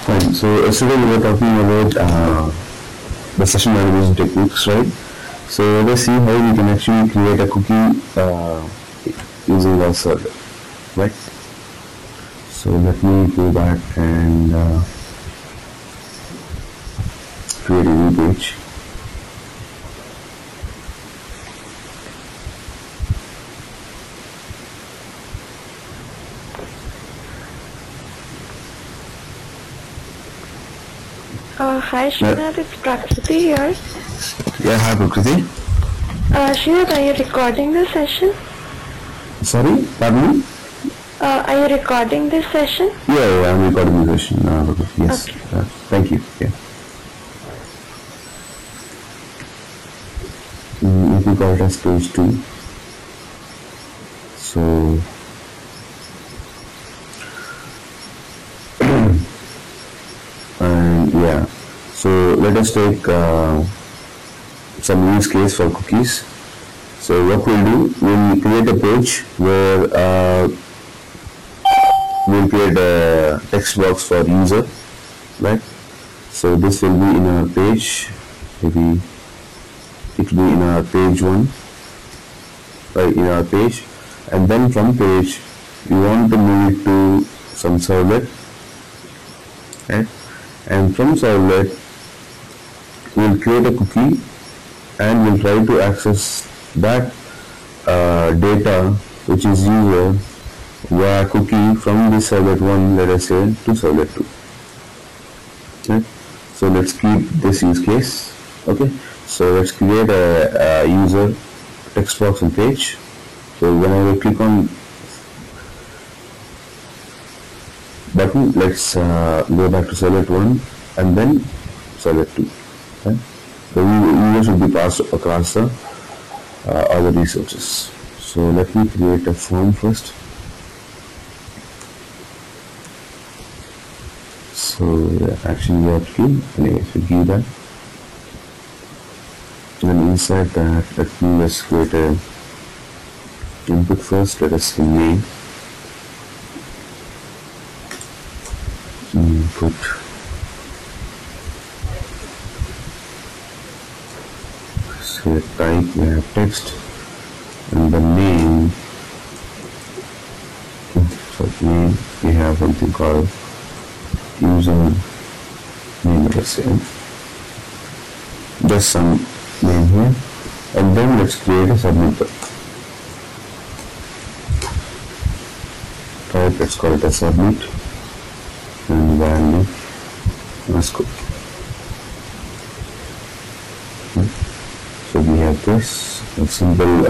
Fine. So yesterday we were talking about the session management techniques, right? So let us see how we can actually create a cookie using our server, right? So let me go back and create a new page. Hi Srinath, it's Prakriti here. Yeah, hi Prakriti. Srinath, are you recording this session? Sorry, pardon me? Are you recording this session? Yeah, I'm recording the session. Yes, Okay. thank you. Yeah. If we call it as page 2. So and yeah, so let us take some use case for cookies. So what we'll do, we'll create a page where we'll create a text box for user, right? So this will be in our page, maybe it will be in our page 1, right, in our page, and then from page we want to move it to some servlet, right? And from servlet we'll create a cookie and we'll try to access that data which is user via cookie from the servlet 1, let us say, to servlet 2. Okay, so let's keep this use case. Okay, so let's create a user text box and page. So when I will click on button, let's go back to servlet 1 and then servlet 2. Okay, the user should be passed across the other resources. So let me create a form first. So action verb key, anyway, so give that. Then inside that, let's create a input first. Let us say name. Input. Say type, we have text, and the name. So name, we have something called user name, let us say, just some name here, and then let's create a submit button. Type, let's call it a submit, and value, let's go. Okay. So we have this, a simple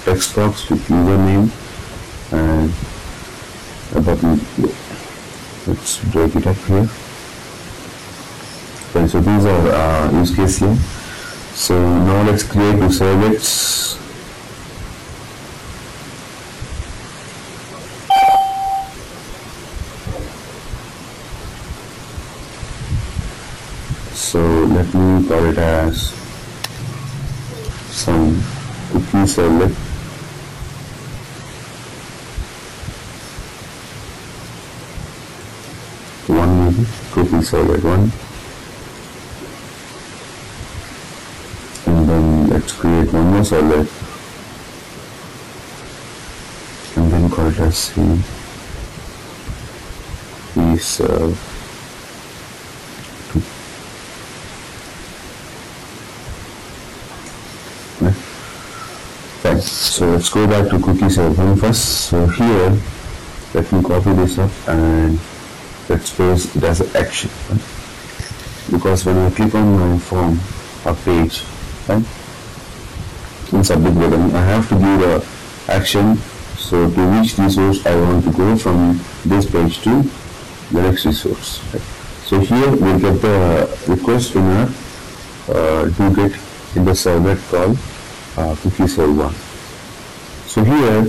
text box with username and a button. Let's break it up here. Okay, so these are use cases here. So now let's create two servlets. So let me call it as some cookie servlet. Cookie servlet 1, and then let's create one more servlet and then call it as serve 2. Fine. So let's go back to cookie serve 1 first. So here let me copy this up and let's paste it as an action, right? Because when I click on my form or page, right, in submit button, I have to give the action. So to which resource I want to go from this page to the next resource. Right? So here we'll get the request in our do get in the servlet called cookie serve 1. So here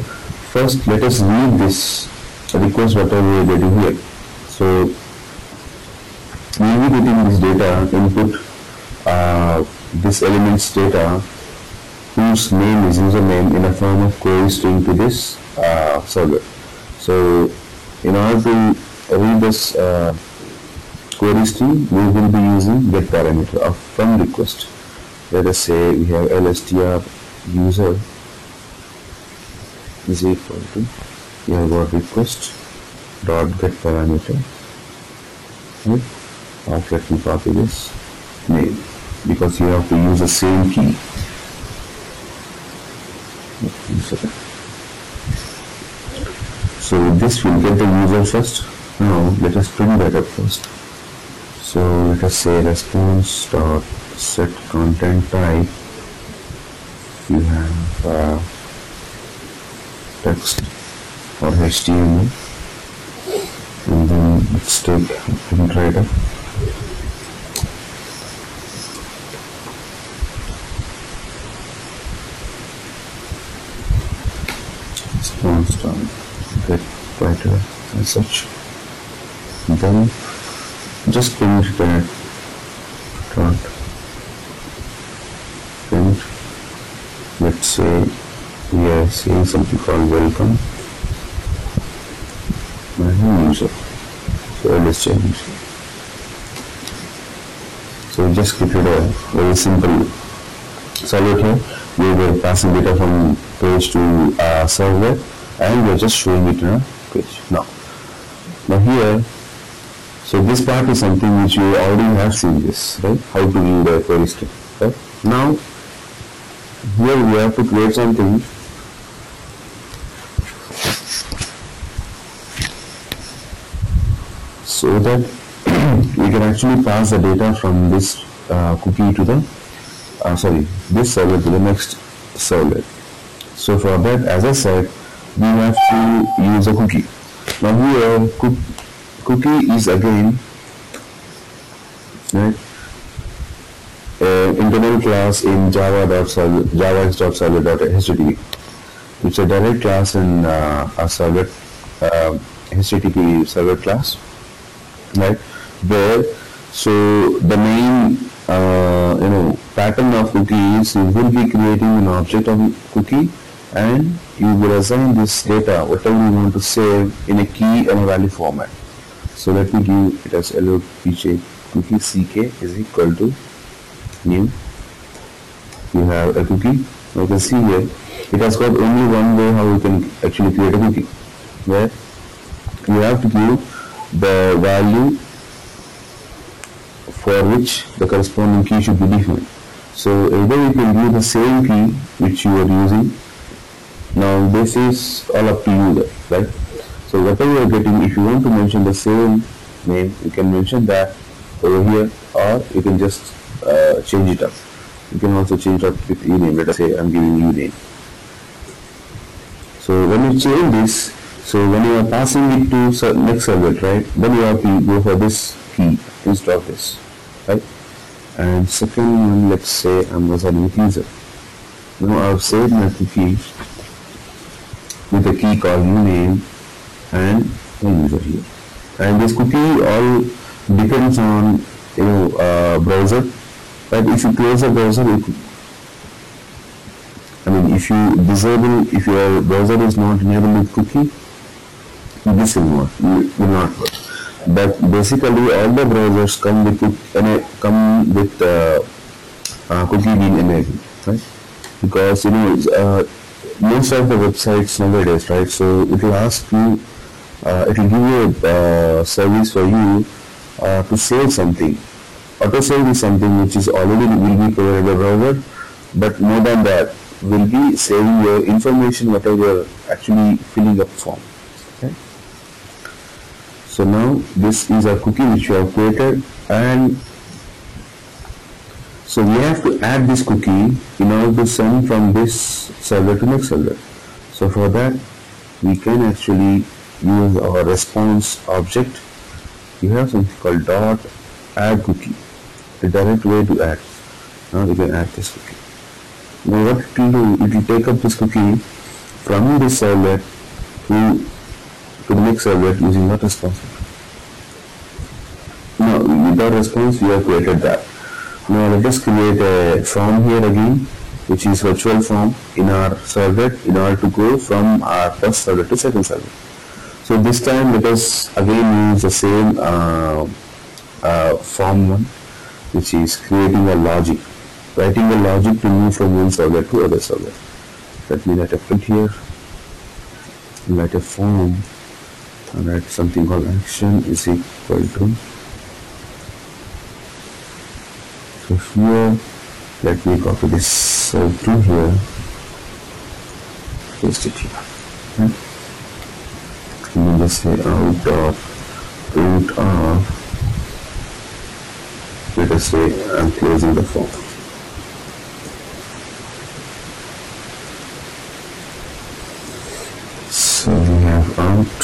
first let us read this request whatever we are getting here. So we will be getting this data input, this element's data whose name is username in a form of query string to this server. So in order to read this query string, we will be using get parameter of from request. Let us say we have lstr user is equal to, we have got request dot get parameter, right? Or let me copy this name, because you have to use the same key. So with this we'll get the user first. Now let us print that up first. So let us say response dot set content type. You have text or HTML, and then let's take print writer. Response dot get writer as such. Then just print that dot print. Let's say we are saying something called welcome my new user. So let's change. So just created a very simple servlet here. We were passing data from page to servlet, and we are just showing it in a page. Now here, so this part is something which you already have seen this, right? How to view the query string, right? Now here we have to create something so that we can actually pass the data from this cookie to the this servlet to the next servlet. So for that, as I said, we have to use a cookie. Now here cookie is again, right, internal class in java.servlet.http. It's a direct class in a servlet HTTP servlet class, right? Where so the main pattern of cookie is you will be creating an object of cookie, and you will assign this data, whatever you want to save, in a key and a value format. So let me give it as lopj cookie ck is equal to new. You have a cookie. Now you can see here it has got only one way how you can actually create a cookie, where you have to give the value for which the corresponding key should be defined. So either you can give the same key which you are using. Now this is all up to you, right? So whatever you are getting, if you want to mention the same name, you can mention that over here, or you can just change it up. You can also change it up with ename. Let us say I'm giving you name. So when you change this, so when you are passing it to next servlet, right, then you have to go for this key instead of this, right? And second one, let's say I'm assigning with user. Now I've saved my cookie with a key called name and my user here. And this cookie all depends on browser. But if you close the browser, if you disable, if your browser is not enabled with cookie, this will not work. But basically, all the browsers come with cookie being enabled, right? Because most of the websites nowadays, right? So it will ask you, it will give you a service for you to save something. Auto save is something which is already will be provided by the browser, but more than that, will be saving your information whatever you are actually filling up form. Okay. So now this is a cookie which you have created, and so we have to add this cookie in order to send from this server to next server. So for that, we can actually use our response object. You have something called dot add cookie, the direct way to add. Now we can add this cookie. Now what it will do, it will take up this cookie from this servlet to the next servlet using that response. Now without response, we have created that. Now let us create a form here again, which is virtual form in our servlet in order to go from our first servlet to second servlet. So this time let us again use the same form one, which is creating a logic, writing a logic to move from one servlet to other servlet. Let me write a print here, write a form, and write something called action is equal to. So here, let me copy this to here, paste it here. Okay. And then just say out of, let us say I'm closing the form. So we have out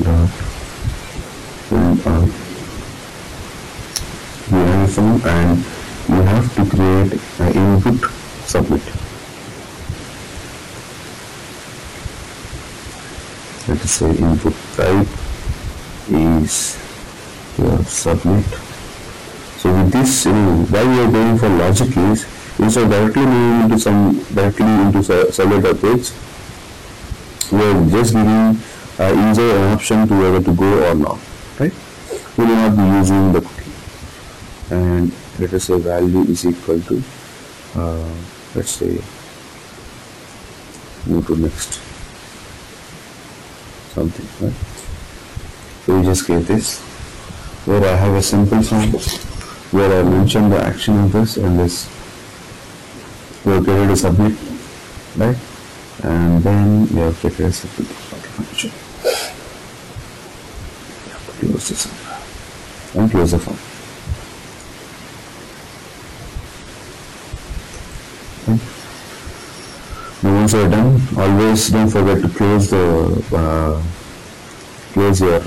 dot print out. We have a form and you have to create an input submit. Let us say input type is your submit. So with this, why we are going for logic is instead of directly moving into servlet page, we are just giving user an option to whether to go or not, right? We will not be using the cookie. And let us say value is equal to, let's say, move to next, something, right? So we just get this, where I have a simple form, where I mention the action of this, and this, we have created a submit, right? And then we have created a submit function. Close this up and close the form. Okay. Now once you are done, always don't forget to close the close your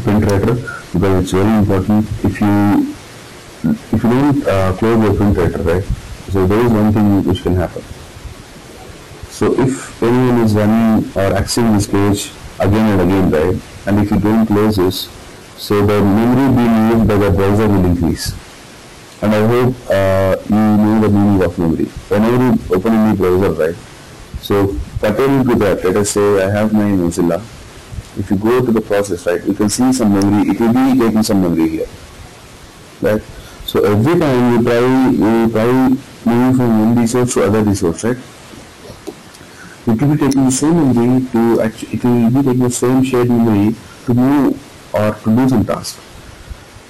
print writer, because it's very important. If you don't close your print writer, right? So there is one thing which can happen. So if anyone is running or accessing this page again and again, right, and if you don't close this, so the memory being used by the browser will increase. And I hope you know the meaning of memory. Whenever you open a new browser, right, so pertaining to that, let us say I have my Mozilla. If you go to the process, right, you can see some memory, it will be taking some memory here, right? So every time you try moving from one resource to other resource, right, it will be taking the same memory to actually, it will be taking the same shared memory to move or to do some task.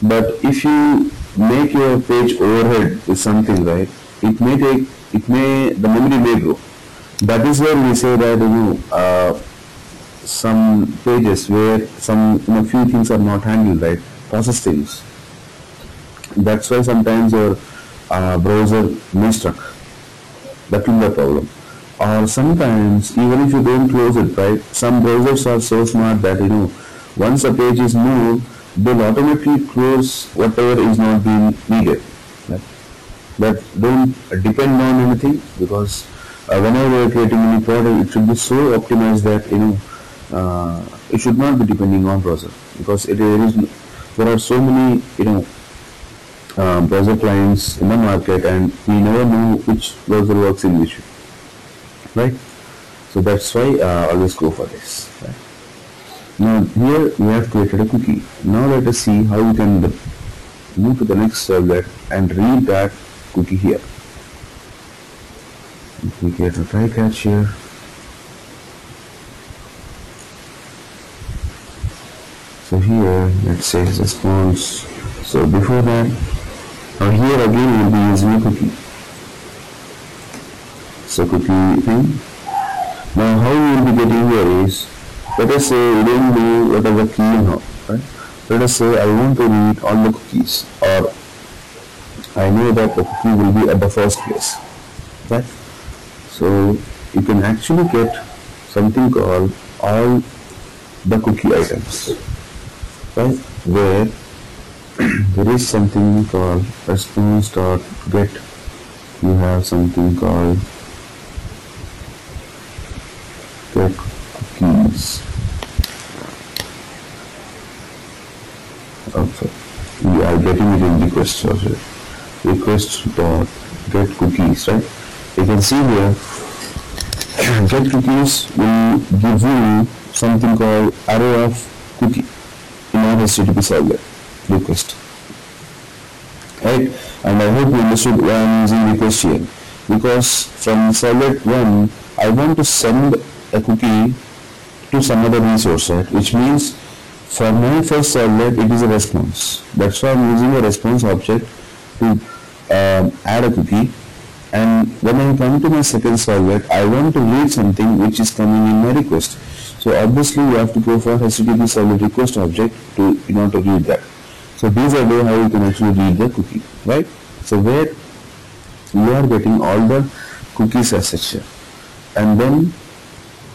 But if you make your page overhead with something, right, the memory may grow. That is where we say that, some pages where few things are not handled, right, process things. That's why sometimes your browser may stuck. That will be a problem. Or sometimes, even if you don't close it, right, some browsers are so smart that, once a page is moved, they'll automatically close whatever is not being needed. Right? But don't depend on anything, because whenever you are creating any product, it should be so optimized that, it should not be depending on browser, because there are so many, browser clients in the market, and we never know which browser works in which way. Right? So that's why always go for this. Right? Now here we have created a cookie. Now let us see how we can move to the next servlet and read that cookie here. We create a try catch here. So here, let's say response. So before that, here again we'll be using a cookie. So cookie thing. Now how we will be getting here is, let us say we don't know what are the key now, right? Let us say I want to read all the cookies, or I know that the cookie will be at the first place, right? So you can actually get something called all the cookie items, right? Where there is something called response.get. You have something called get cookies. Okay, we are getting it in request also. Request.get cookies, right? You can see here, get cookies will give you something called array of cookie in our HTTP servlet request. Right? And I hope you understood why I am using request here. Because from servlet 1, I want to send a cookie to some other resource, right? Which means for my first servlet, it is a response. That's why I'm using a response object to add a cookie. And when I come to my second servlet, I want to read something which is coming in my request. So obviously, you have to go for HTTP servlet request object in order to read that. So these are the way how you can actually read the cookie, right? So where you are getting all the cookies as such here. And then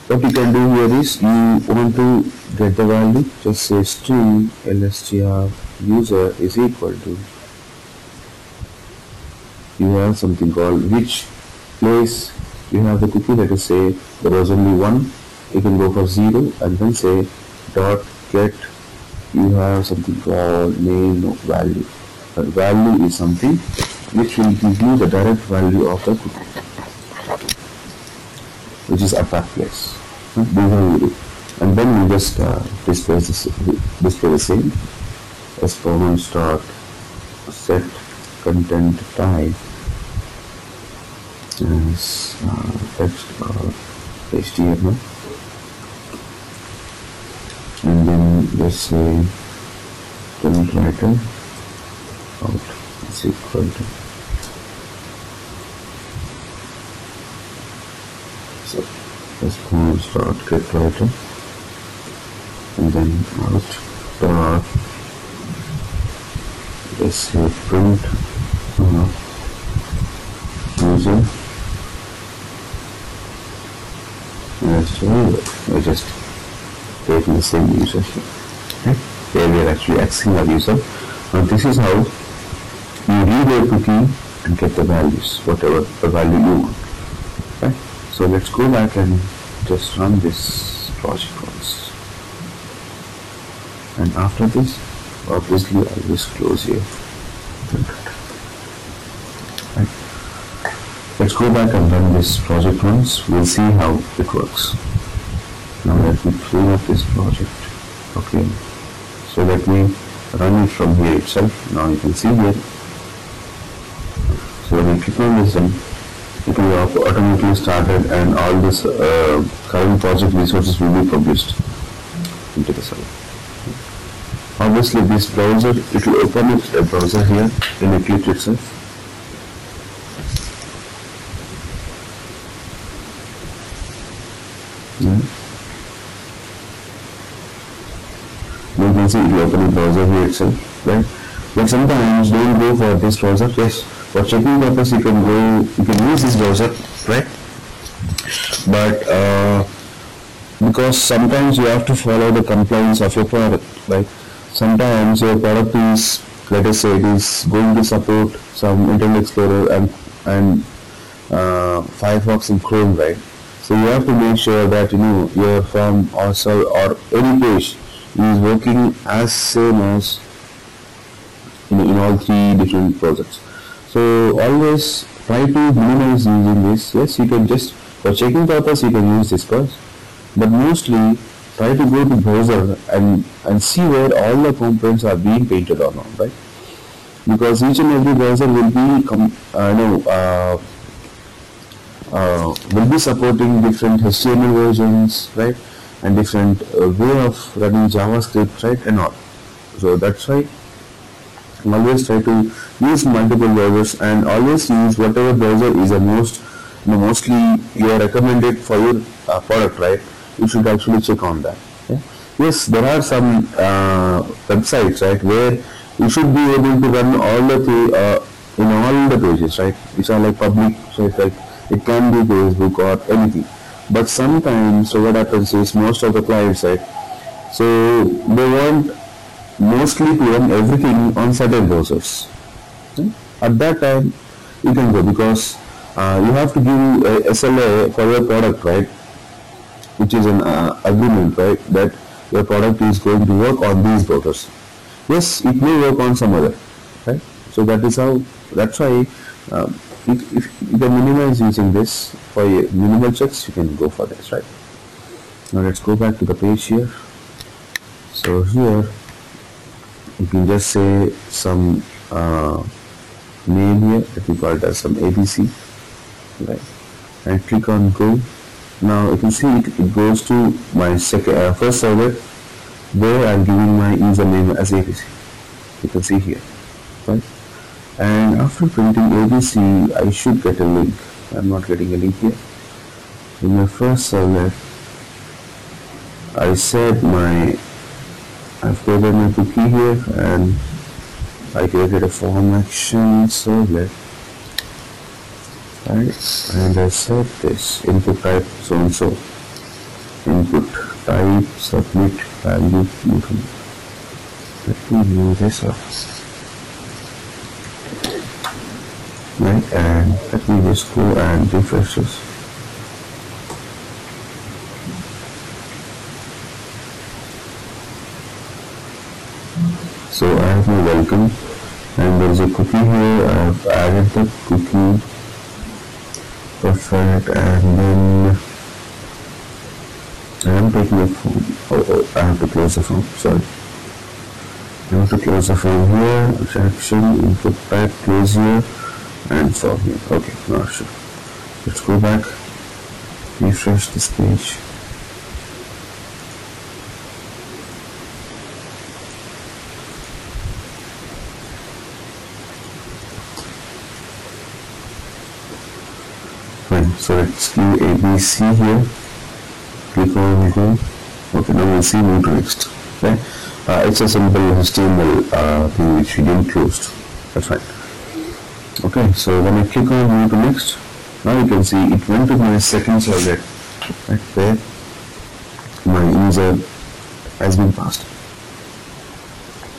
what you can do here is you want to get the value, just say string lstr user is equal to, you have something called which place you have the cookie. Let us say there was only one, you can go for 0 and then say dot get, you have something called name of value. But value is something which will give you the direct value of the cookie, which is at that place. These are you do. And then you just display the same exponents dot set content type as text or HTML, and then let's say content writer out is equal to, so response dot get writer, and then out dot, let's say print user. I just taking the same user here. Okay? Here we are actually accessing our user. Now this is how you read a cookie and get the values, whatever the value you want. Okay? So let's go back and just run this project once. And after this, obviously I'll just close here. Right. Let's go back and run this project once. We'll see how it works. Now let me clean up this project. Okay. So let me run it from here itself. Now you can see here. So when you click on this, then it will automatically started, and all this current project resources will be published into the server. Obviously this browser, it will open a browser here in Eclipse itself. You can see it will open a browser here itself, right? But sometimes don't go for this browser. Yes, for checking purpose you can use this browser, right? But because sometimes you have to follow the compliance of your product, right? Sometimes your product is, let us say, it is going to support some Internet Explorer and Firefox and Chrome, right? So you have to make sure that your form or any page is working as same as in all three different projects. So always try to minimize using this. Yes, you can just, for checking purpose you can use this first, but mostly try to go to browser and see where all the components are being painted or not, right? Because each and every browser will be supporting different HTML versions, right, and different way of running JavaScript, right, and all. So that's why always try to use multiple browsers, and always use whatever browser is the mostly you are recommended for your product, right? You should actually check on that. Okay? Yes, there are some websites, right, where you should be able to run all the pages, right, which are like public, so it's like it can be Facebook or anything. But sometimes, so what happens is most of the clients, right, so they want mostly to run everything on certain browsers. Okay? At that time, you can go, because you have to give a SLA for your product, right, which is an agreement, right, that your product is going to work on these browsers. Yes, it may work on some other, right? So that's why if you can minimize using this for your minimal checks, you can go for this, right? Now let's go back to the page here. So here you can just say some name here, let me call it as some ABC, right, and click on go. Now you can see it goes to my first servlet where I'm giving my username as ABC. You can see here, right? And after printing ABC, I should get a link. I'm not getting a link here. In my first servlet, I said I've created my cookie here, and I created a form action servlet, right? And I said this input type so and so, input type submit value button. Let me move this up, right? And let me just go and refresh this. So I have my welcome, and there is a cookie here. I have added the cookie, perfect, and then I am taking a form. I have to close the form, sorry. I have to close the form here, action, input type, close here, and form here. Okay, now sure. Let's go back, refresh this page. So let's give ABC here, click on go. Okay, now we'll see move to next. Okay, it's a simple HTML thing which we didn't close. That's fine. Okay, so when I click on move to next, now you can see it went to my second servlet, right where my user has been passed.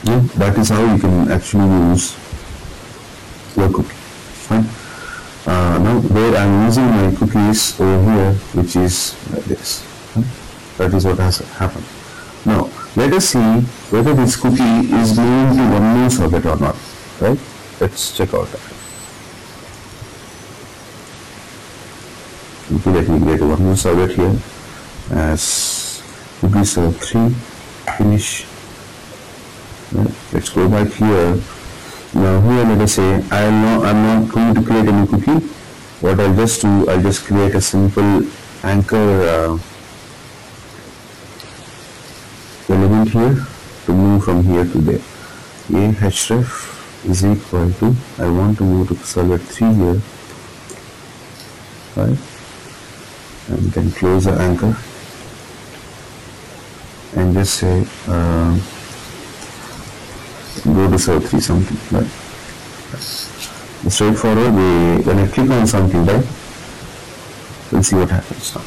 Yeah, that is how you can actually use your cookie. Fine. Now where I am using my cookies over here, which is like this. That is what has happened. Now let us see whether this cookie is moving to one more servlet or not. Right? Let's check out that. Okay, let me create one more servlet here as cookie serve 3. Finish. Right. Let's go back here. Now here let us say I'm not going to create any cookie. What I'll just do, I'll just create a simple anchor element here to move from here to there. A href is equal to, I want to move to servlet 3 here, right? And then close the anchor and just say go to serve 3 something, right? Straightforward. When I click on something, right, we'll see what happens now.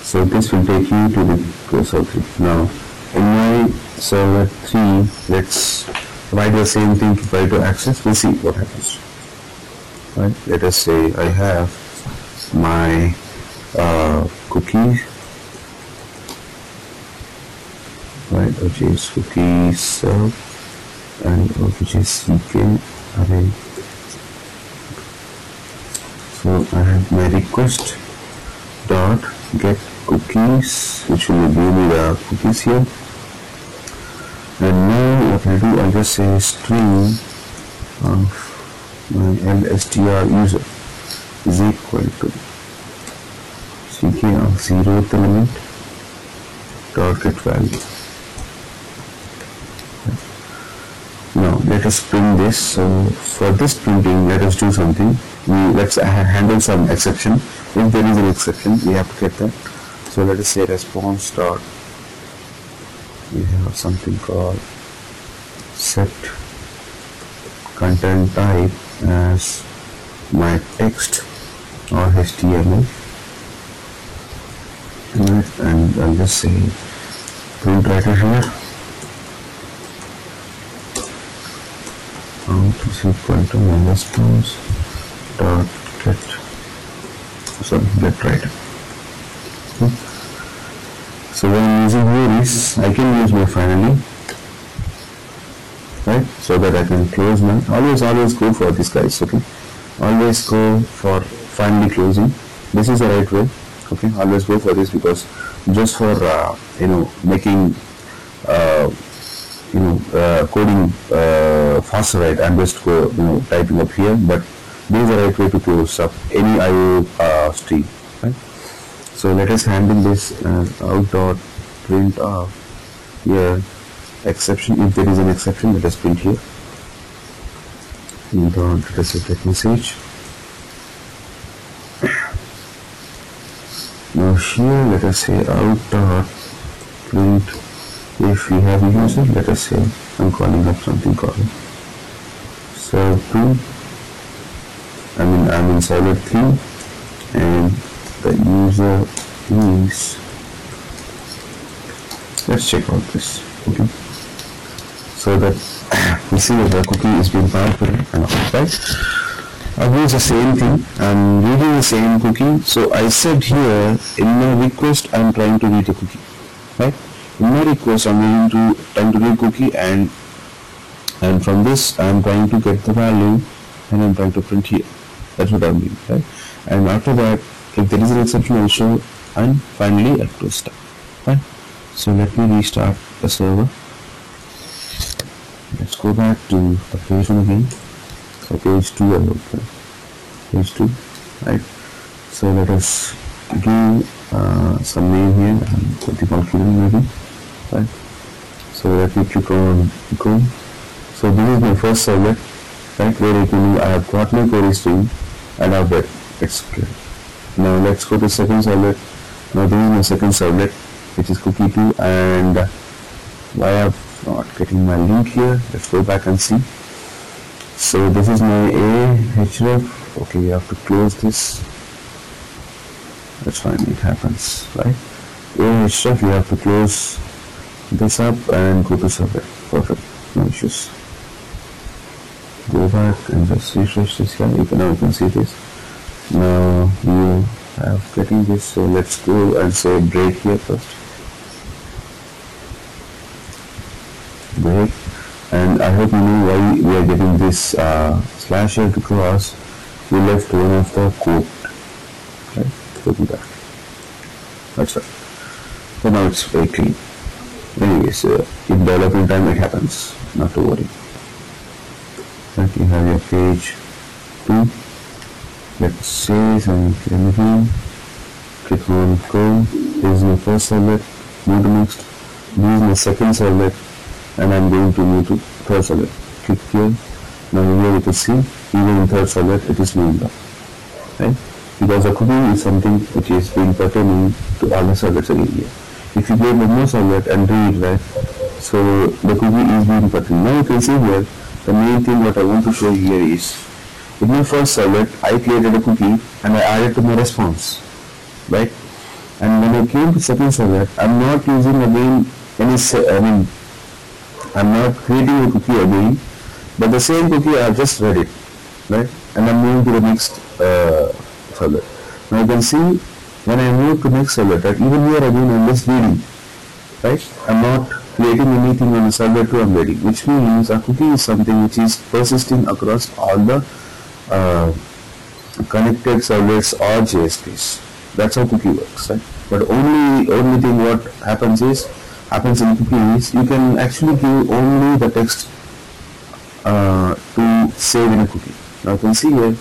So this will take you to the server 3. Now in my server 3, let's try the same thing to try to access. We'll see what happens. Right? Let us say I have my cookie, right, which is cookie serve, and which is ck array. So I have my request dot get cookies, which will give me the cookies here. And now what I do, I'll just say string of my lstr user is equal to ck of 0th element dot get value. Now let us print this. So for this printing, let us do something. Let's handle some exception. If there is an exception, we have to get that. So let us say response dot, we have something called set content type as my text or HTML, and I'll just say print writer here out is equal to my response dot get writer. So what I'm using here is I can use my finally, right, so that I can close my, always go for this guys, okay, always go for finally closing. This is the right way. Okay, always go for this, because just for making coding faster, right? I'm just typing up here, but this is the right way to close up any IO stream, right? So let us handle this as out dot print of here exception. If there is an exception, let us print here. Let us set message. Now here let us say out dot print. If we have a user, let us say I'm calling up something called serve2. I'm in servlet 3, and the user is, let's check out this. Okay, so that we see that the cookie is being passed and right. I'll use the same thing. I'm reading the same cookie. So I said here in my request I'm trying to read a cookie, right? In my request I'm trying to read cookie, and from this I'm trying to get the value, and I'm trying to print here. That's what I'm doing, right? And after that, if there is an exception also, and finally I close start, right? So let me restart the server. Let's go back to the page 1 again. So page 2, I hope, page 2, right? So let us give some name here, and put the function maybe, right? So let me click on go. So this is my first servlet, right? Where I have got my query stream and I've got it's clear. Now let's go to second servlet. Now this is my second servlet, which is cookie 2, and why I'm not getting my link here. Let's go back and see. So this is my href. Okay, you have to close this. That's fine, it happens, right? href, you have to close this up and go to servlet. Perfect, no issues. Go back and just refresh this here. Now you can see this. Now you have getting this. So let's go and say break here first. Break. And I hope you know why we are getting this slash here, because we left one of the code, right? So do that. That's right. So now it's very clean. Anyways, in development time it happens, not to worry. Right, you have your page 2. Let's say anything. Click on go. This is my first servlet. Move to next. This is my second servlet, and I'm going to move to third servlet. Click here. Now here you can see, even in third servlet it is moving up, right? Because the cookie is something which is being pertaining to all the servlets in here. If you create one more servlet and read, right, so the cookie is being pertaining. Now you can see here, the main thing what I want to show here is, in my first servlet I created a cookie and I added to my response, right? And when I came to second servlet, I'm not using again I'm not creating a cookie again, but the same cookie I have just read it, right? And I'm moving to the next servlet. Now you can see when I move to next servlet, right, even here again I'm just reading, right? I'm not creating anything on the servlet 2, I'm reading, which means a cookie is something which is persisting across all the connected servlets or JSPs. That's how cookie works, right? But only thing what happens in cookie is you can actually give only the text to save in a cookie. Now you can see here,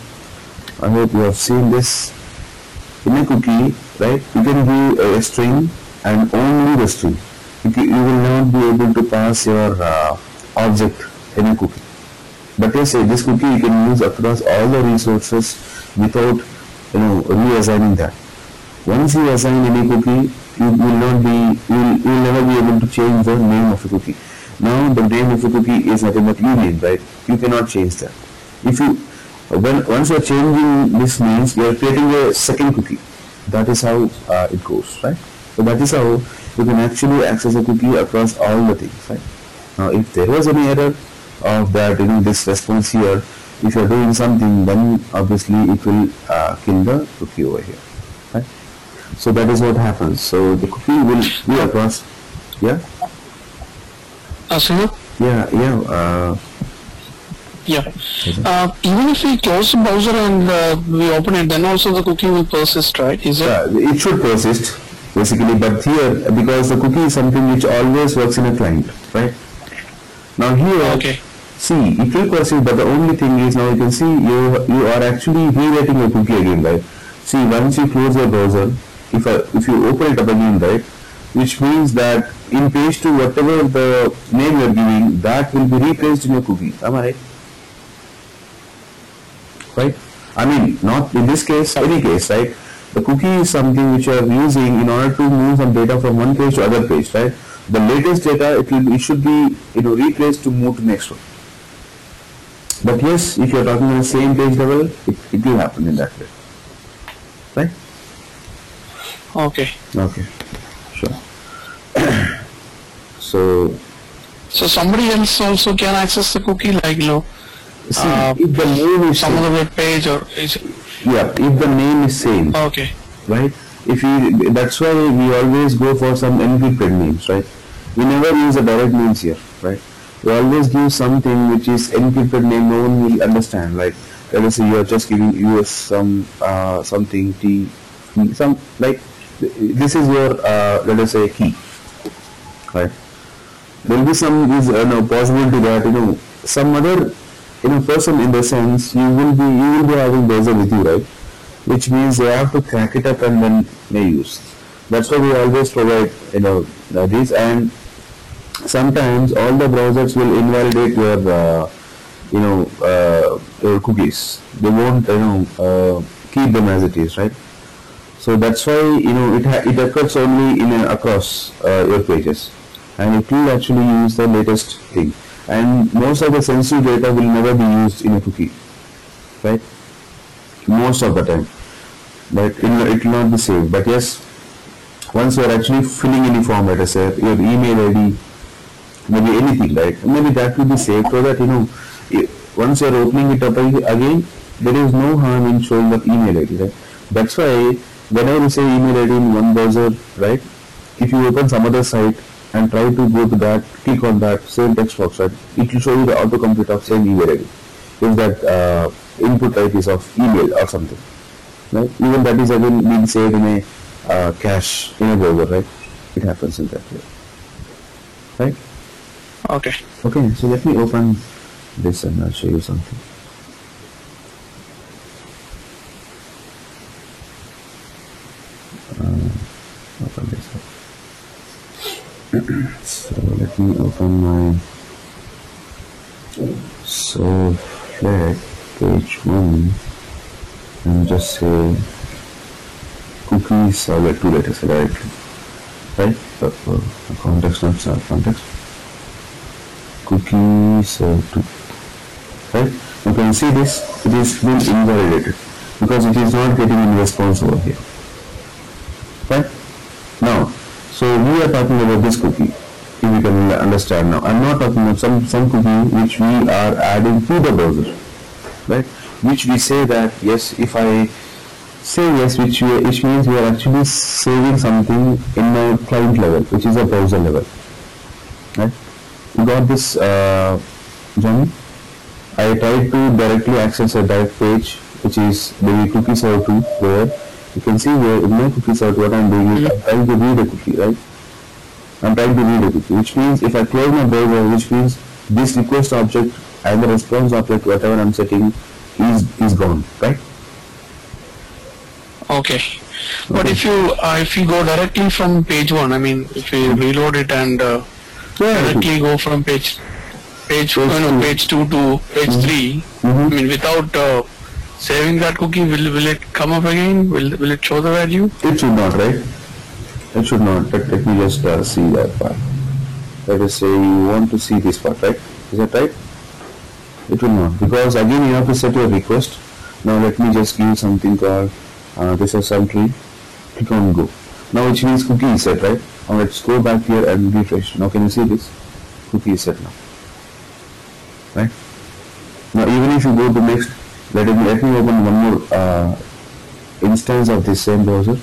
I hope you have seen this. In a cookie, right, you can give a string and only the string. You will not be able to pass your object in a cookie. But let's say this cookie you can use across all the resources without reassigning that. Once you assign any cookie, you will never be able to change the name of a cookie. Now the name of a cookie is nothing but union, right? You cannot change that. Once you are changing this means you are creating a second cookie. That is how it goes, right? So that is how you can actually access a cookie across all the things, right? Now if there was any error of that, this response here, if you are doing something, then obviously it will kill the cookie over here, right? So that is what happens. So the cookie will be across. Yeah. Asuna? Yeah. Yeah. Even if we close the browser and we open it, then also the cookie will persist, right? Is it? It should persist basically, but here because the cookie is something which always works in a client, right? Now here, Okay. see, it will persist, but the only thing is now you can see you are actually rewriting your cookie again, right? See, once you close your browser, if you open it up again, right, which means that in page 2, whatever the name you are giving, that will be replaced in your cookie. Am I right? Right? I mean, not in this case, any case, right? The cookie is something which you are using in order to move some data from one page to other page, right? The latest data it should be replaced to move to next one. But yes, if you are talking on the same page level, it will happen in that way, right? Okay. Okay, sure. So somebody else also can access the cookie, like see, if the name is some other web page or is it? Yeah, if the name is same, Okay. right? That's why we always go for some encrypted names, right? We never use a direct names here, right? We always give something which is encrypted name no one will understand. Like let us say you are just giving US some something T, some like this is your let us say key, right? There will be some is possibility that some other person in the sense you will be having browser with you, right? Which means they have to crack it up and then may use. That's why we always provide this, and sometimes all the browsers will invalidate your cookies. They won't keep them as it is, right? So that's why it occurs only across your pages, and it will actually use the latest thing. And most of the sensitive data will never be used in a cookie, right? Most of the time, but it will not be saved. But yes, once you are actually filling any form, let us say your email ID, maybe anything, right? Maybe that will be saved so that once you are opening it up again, there is no harm in showing that email ID, right? That's why whenever you say email ID in one browser, right? If you open some other site and try to go to that, click on that same text box, right? It will show you the autocomplete of same email ID. If that input type is of email or something, right? Even that is again being saved in a cache in a browser, right? It happens in that way, right? Okay. Okay, so let me open this and I'll show you something. Open this up. So let me open my Servlet page 1 and just say cookies Servlet 2, let us say directly, right? The context, not server context. Cookies 2, right? You can see this, it is been invalidated because it is not getting any response over here, right? Now, so we are talking about this cookie, if you can understand now. I'm not talking about some cookie which we are adding to the browser, right? Which we say that yes, if I say yes, which means we are actually saving something in my client level, which is a browser level, right? You got this, Johnny? I tried to directly access a direct page, which is the cookie server 2, where you can see here in my cookie server what I'm doing is I'm trying to read a cookie, right? I'm trying to read a cookie, which means if I close my browser, which means this request object and the response object, whatever I'm setting, is gone, right? Okay. But if you go directly from page 1, I mean, if you reload it and directly go from page 2 to page 3, I mean, without saving that cookie, will it come up again? Will it show the value? It should not, right? It should not. Let me just see that part. Let us say you want to see this part, right? Is that right? It will not, because again you have to set your request. Now let me just give something called this is some tree. Click on go. Now which means cookie is set, right? Now let's go back here and refresh. Now can you see this? Cookie is set now, right? Now even if you go to next, let me open one more instance of this same browser,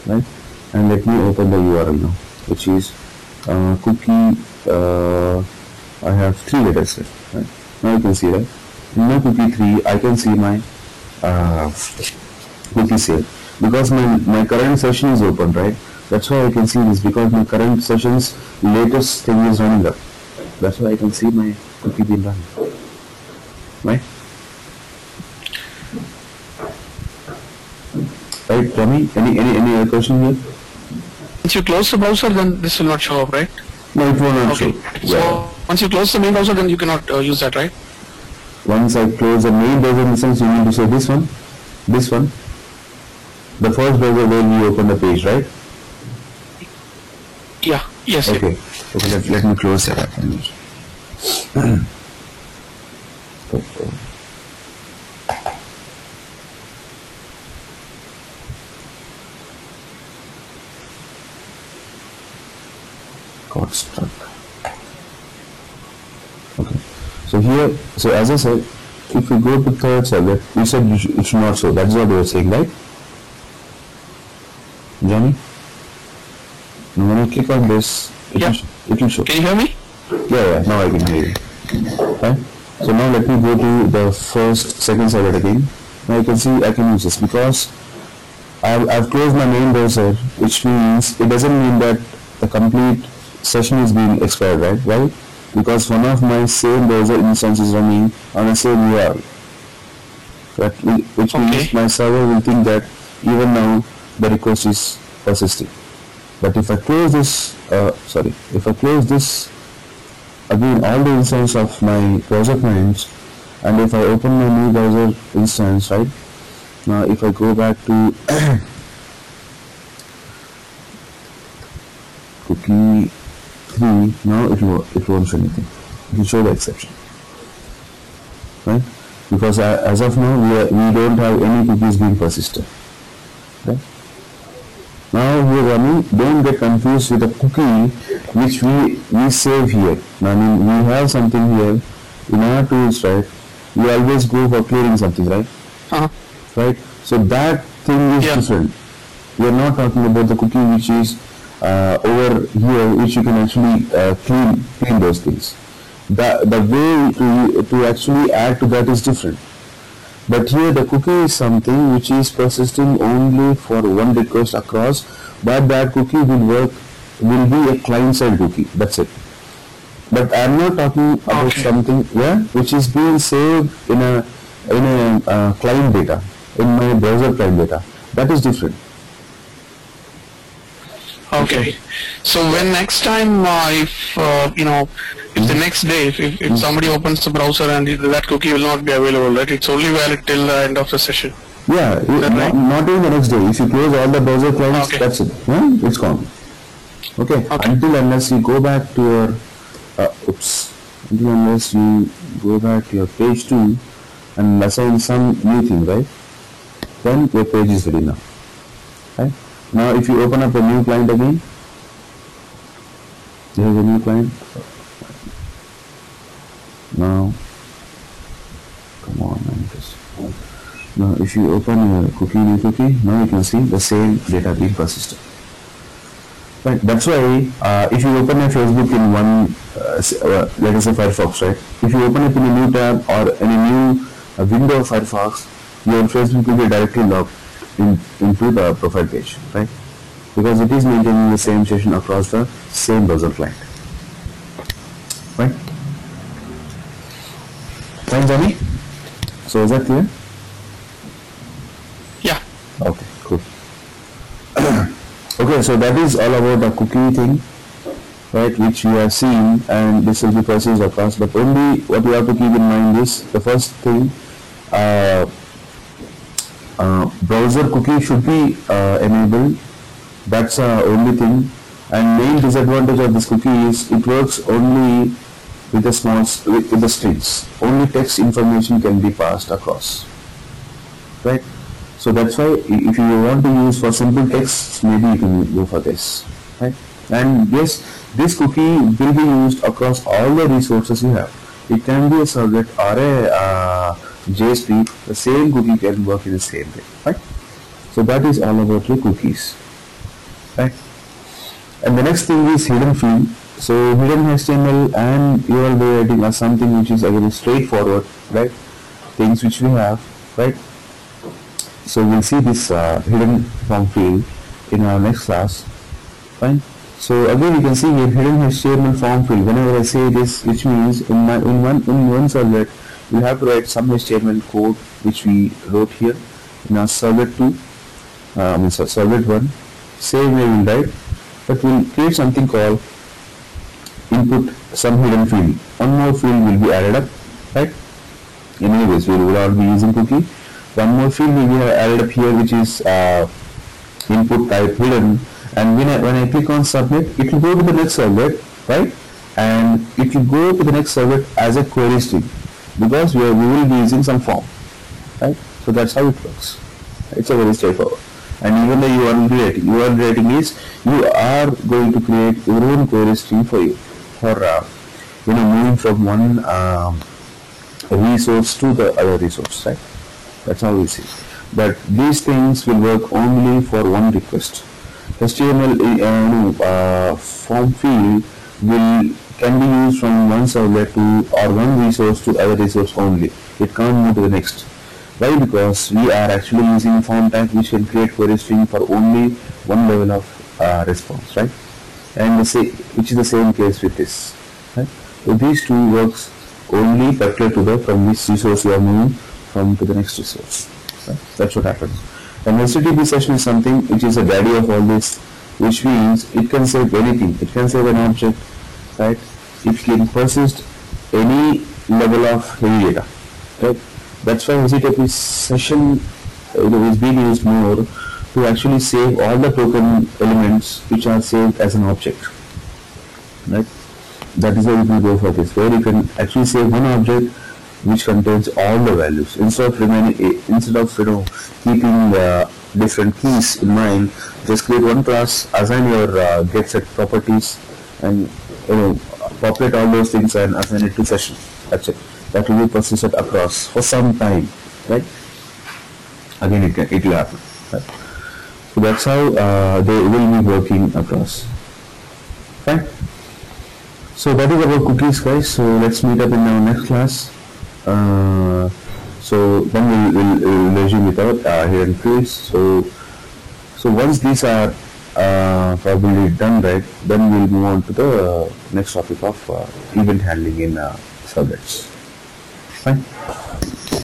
right? And let me open the URL now, which is cookie. I have 3 letters here, right? Now you can see, right? In my cookie 3, I can see my cookies here because my current session is open, right? That's why I can see this because my current session's latest thing is running up. That's why I can see my cookie being run. Right? Right, Tommy? Any other question here? Once you close the browser, then this will not show up, right? No, it will not Okay. show. So once you close the main browser, then you cannot use that, right? Once I close the main browser, in the sense you mean to say this one, the first browser where we open the page, right? Yeah. Yes. Okay. Okay. Let me close that. Got stuck. Okay. So here, so as I said, if you go to third servlet, you said it should not show. That's what you were saying, right? Johnny? Now when I click on this, it will show. Can you hear me? Yeah, now I can hear you. Right? So now let me go to the second servlet again. Now you can see I can use this because I've closed my main browser, which means it doesn't mean that the complete session is being expired, right? Why? Because one of my same browser instance is running on the same URL. Which means my server will think that even now the request is persisting. But if I close this, again all the instance of my browser clients, and if I open my new browser instance, right? Now if I go back to cookie 3, now it won't show anything. It will show the exception, right? Because as of now we don't have any cookies being persisted. Okay? Now we are running. Don't get confused with the cookie which we save here. I mean we have something here in our tools, right? We always go for clearing something, right? Right. So that thing is different. We are not talking about the cookie which is over here, which you can actually clean those things. The way to actually add to that is different. But here the cookie is something which is persisting only for one request across, but that cookie will be a client-side cookie. That's it. But I'm not talking about something which is being saved in a client data, in my browser client data. That is different. Okay. So when next time, if the next day, if somebody opens the browser and that cookie will not be available, right? It's only valid till the end of the session. Yeah, not even the next day. If you close all the browser clients, that's it. Yeah, it's gone. Okay. Until unless you go back to your unless you go back to your page 2 and assign some new thing, right? Then your page is ready now. Right? Now if you open up a new client again, there is a new client. Now, come on, now if you open your new cookie, now you can see the same data being persisted. Right. That's why if you open a Facebook in one, let us say Firefox, right? If you open it in a new tab or in a new window of Firefox, your Facebook will be directly logged into the profile page, right? Because it is maintaining the same session across the same browser client, right? Fine, Johnny? So is that clear? Yeah. Okay, cool. Okay, so that is all about the cookie thing, right, which we have seen, and this will be processed across, but only what you have to keep in mind is the first thing, browser cookie should be enabled. That's the only thing, and main disadvantage of this cookie is it works only with the strings. Only text information can be passed across, right? So that's why if you want to use for simple text, maybe you can go for this, right? And yes, this cookie will be used across all the resources you have. It can be a servlet or a JSP. The same cookie can work in the same way, right? So that is all about your cookies, right? And the next thing is hidden field. So hidden HTML and URL rewriting are something which is again straightforward, right? Things which we have, right? So we'll see this hidden form field in our next class. Fine. So again you can see here hidden HTML form field. Whenever I say this, which means in one servlet we have to write some HTML code which we wrote here in our servlet 2, servlet 1. Same way we'll write, but we'll create something called input some hidden field. One more field will be added up, right? Anyways, we will all be using cookie. One more field will be added up here, which is input type hidden, and when I click on submit, it will go to the next servlet, right? And it will go to the next servlet as a query string, because we will be using some form, right? So that's how it works. It's a very straightforward. And even the URL rating is you are going to create your own query string for you for moving from one resource to the other resource, right? That's how we see. But these things will work only for one request. HTML form field can be used from one servlet to or one resource to other resource only. It can't move to the next. Why? Because we are actually using form type which can create query string for only one level of response, right? And which is the same case with this, right? So these two works only particular to the from which resource you are moving from to the next resource. Right? That's what happens. An HTTP session is something which is a daddy of all this, which means it can save anything. It can save an object, right? It can persist any level of heavy data, right? That's why HTTP session is being used more to actually save all the token elements which are saved as an object, right? That is why we will go for this, where you can actually save one object which contains all the values instead of keeping different keys in mind. Just create one class, assign your get set properties, and populate all those things and assign it to session. That's it. That will be persisted across for some time, right? Again, it will happen. Right? So that's how they will be working across. Fine. So that is about cookies, guys. So let's meet up in our next class. So then we'll resume with our hidden fields. So once these are probably done, right, then we'll move on to the next topic of event handling in servlets. Fine.